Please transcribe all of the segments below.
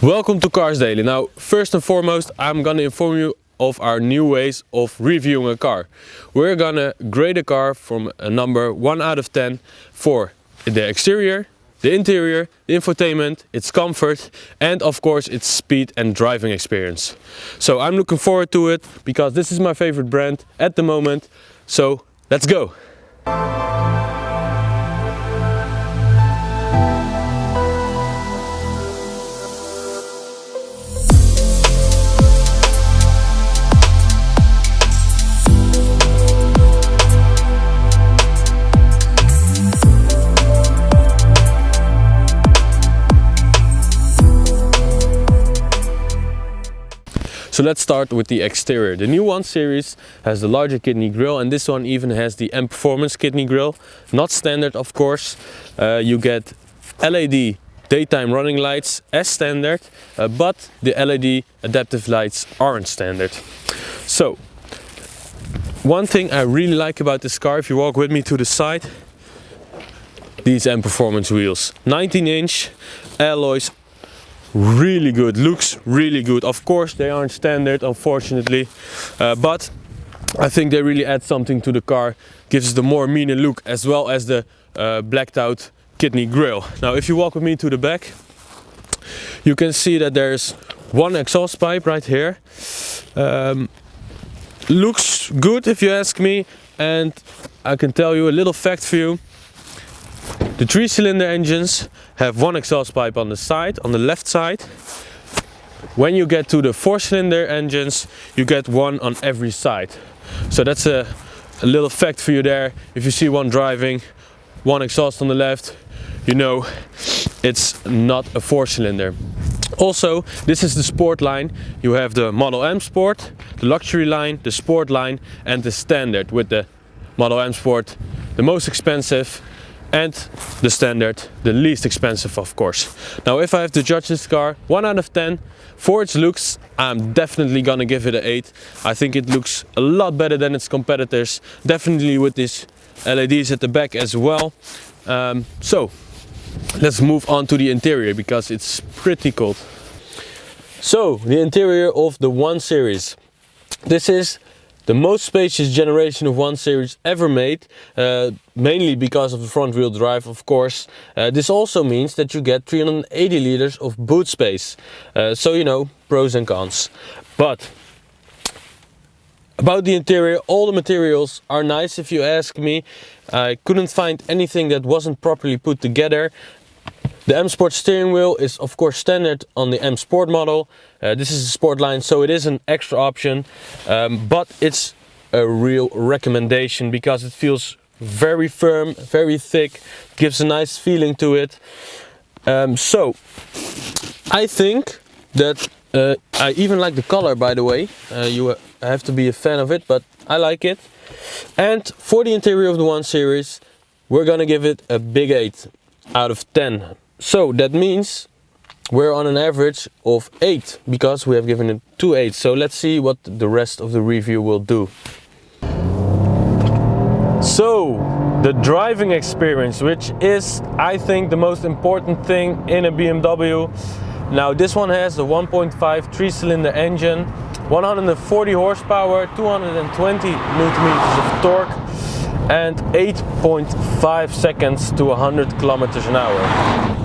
Welcome to Cars Daily. Now, first and foremost, I'm gonna inform you of our new ways of reviewing a car. We're gonna grade a car from a number 1 out of 10 for the exterior, the interior, the infotainment, its comfort, and of course its speed and driving experience. So I'm looking forward to it because this is my favorite brand at the moment. So let's go! So let's start with the exterior. The new 1 Series has the larger kidney grille, and this one even has the M Performance kidney grille. Not standard, of course. You get LED daytime running lights as standard, but the LED adaptive lights aren't standard. So, one thing I really like about this car, if you walk with me to the side, these M Performance wheels. 19-inch alloys. Really good, looks really good. Of course they aren't standard, unfortunately, but I think they really add something to the car, gives it a more meaner look, as well as the blacked out kidney grille. Now if you walk with me to the back, you can see that there's one exhaust pipe right here. Looks good if you ask me, and I can tell you a little fact for you. The 3-cylinder engines have one exhaust pipe on the side, on the left side. When you get to the 4-cylinder engines, you get one on every side. So that's a little fact for you there. If you see one driving, one exhaust on the left, you know it's not a 4-cylinder. Also, this is the Sport line. You have the Model M Sport, the Luxury line, the Sport line, and the Standard, with the Model M Sport the most expensive, and the Standard the least expensive, of course. Now if I have to judge this car 1 out of 10 for its looks, I'm definitely gonna give it an 8. I think it looks a lot better than its competitors, definitely with these LEDs at the back as well. So let's move on to the interior because it's pretty cool. So the interior of the 1 Series. This is the most spacious generation of 1 Series ever made, mainly because of the front wheel drive, of course. This also means that you get 380 liters of boot space. So you know, pros and cons. But about the interior, all the materials are nice if you ask me. I couldn't find anything that wasn't properly put together. The M Sport steering wheel is of course standard on the M Sport model. This is a Sport line, so it is an extra option, but it's a real recommendation because it feels very firm, very thick, gives a nice feeling to it. So I think that I even like the color, by the way. You have to be a fan of it, but I like it. And for the interior of the 1 Series, we're gonna give it a big 8 out of 10. So that means we're on an average of 8 because we have given it 2 8s. So let's see what the rest of the review will do. So the driving experience, which is, I think, the most important thing in a BMW. Now this one has a 1.5 3-cylinder engine, 140 horsepower, 220 Nm of torque, and 8.5 seconds to 100 kilometers an hour.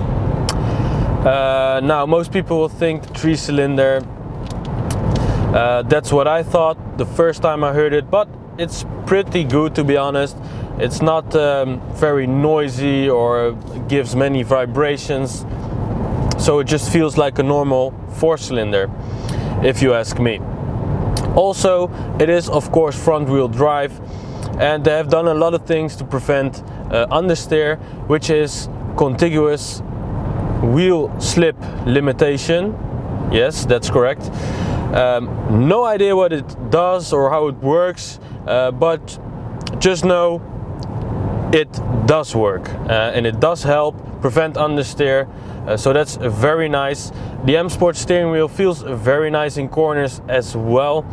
Now most people will think 3-cylinder, that's what I thought the first time I heard it, but it's pretty good, to be honest. It's not very noisy or gives many vibrations, so it just feels like a normal 4-cylinder, if you ask me. Also, it is of course front wheel drive, and they have done a lot of things to prevent understeer, which is contiguous wheel slip limitation. Yes, that's correct. No idea what it does or how it works, but just know it does work, and it does help prevent understeer, so that's very nice. The M Sport steering wheel feels very nice in corners as well.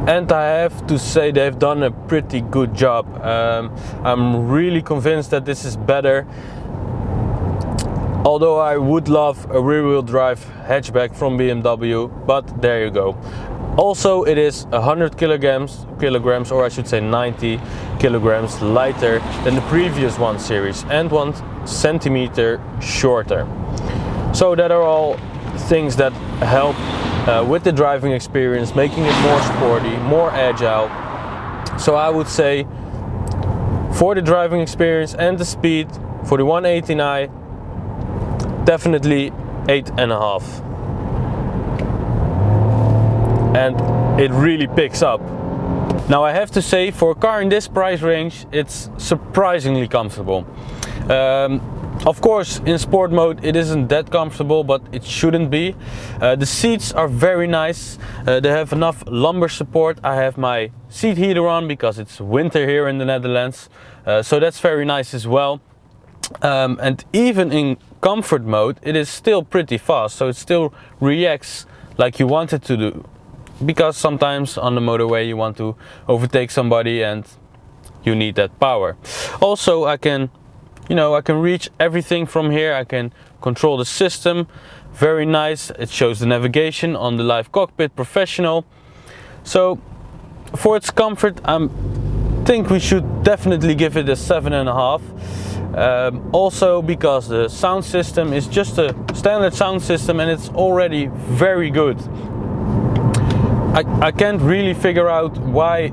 And I have to say they've done a pretty good job. I'm really convinced that this is better. Although I would love a rear-wheel drive hatchback from BMW, but there you go. Also, it is 100 kilograms, or I should say 90 kilograms lighter than the previous 1 Series and 1 centimeter shorter. So that are all things that help with the driving experience, making it more sporty, more agile. So I would say for the driving experience and the speed, for the 189, definitely 8.5. And it really picks up. Now I have to say, for a car in this price range, it's surprisingly comfortable. Of course, in sport mode it isn't that comfortable, but it shouldn't be. The seats are very nice. They have enough lumbar support. I have my seat heater on because it's winter here in the Netherlands, so that's very nice as well. And even in comfort mode it is still pretty fast, so it still reacts like you want it to do, because sometimes on the motorway you want to overtake somebody and you need that power. Also, I can reach everything from here. I can control the system, very nice. It shows the navigation on the live cockpit, professional. So for its comfort, I think we should definitely give it a 7.5. Also because the sound system is just a standard sound system and it's already very good. I can't really figure out why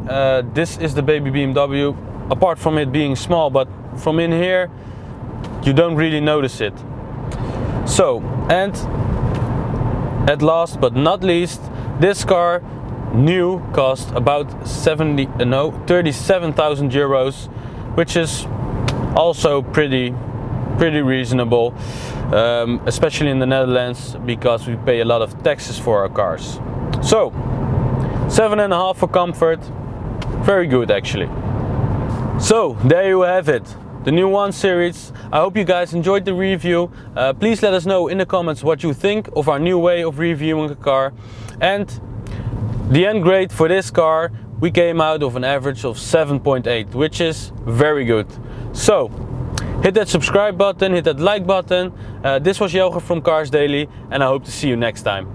this is the baby BMW, apart from it being small, but from in here you don't really notice it. So, and at last but not least, this car new cost about 37,000 euros, which is also pretty reasonable, especially in the Netherlands, because we pay a lot of taxes for our cars. So 7.5 for comfort, very good actually. So there you have it, the new 1 Series. I hope you guys enjoyed the review. Please let us know in the comments what you think of our new way of reviewing a car. And the end grade for this car, we came out of an average of 7.8, which is very good. So hit that subscribe button, hit that like button. This was Jelger from Cars Daily, and I hope to see you next time.